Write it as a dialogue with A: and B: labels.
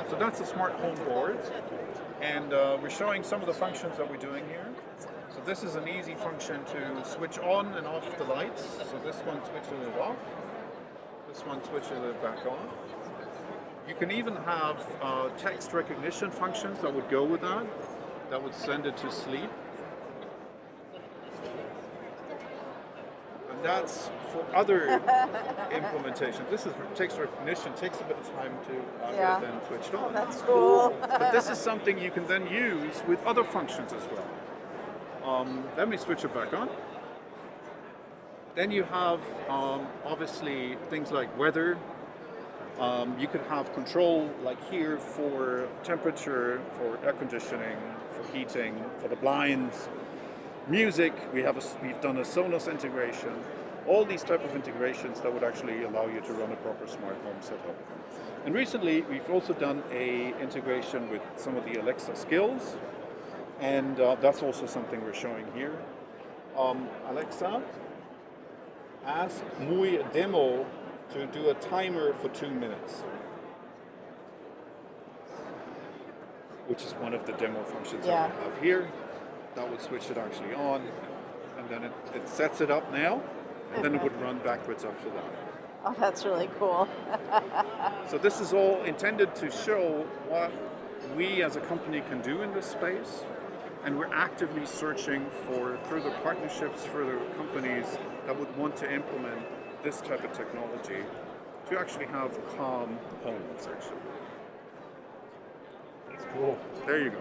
A: So that's a smart home board, and we're showing some of the functions that we're doing here. So this is an easy function to switch on and off the lights. So this one switches it off, this one switches it back on. You can even have text recognition functions that would go with that would send it to sleep. And that's for other implementations. This is text recognition, takes a bit of time to get it then switched on.
B: Oh, that's cool.
A: But this is something you can then use with other functions as well. Let me switch it back on. Then you have obviously things like weather. You could have control like here for temperature, for air conditioning, for heating, for the blinds, music. We've done a Sonos integration. All these type of integrations that would actually allow you to run a proper smart home setup. And recently we've also done a integration with some of the Alexa skills, and that's also something we're showing here. Alexa, ask Mui demo to do a timer for 2 minutes, which is one of the demo functions that we have here. That would switch it actually on, and then it sets it up now, and then it would run backwards after that.
B: Oh, that's really cool.
A: So this is all intended to show what we as a company can do in this space, and we're actively searching for further partnerships, further companies that would want to implement this type of technology to actually have calm homes, actually.
C: That's cool.
A: There you go.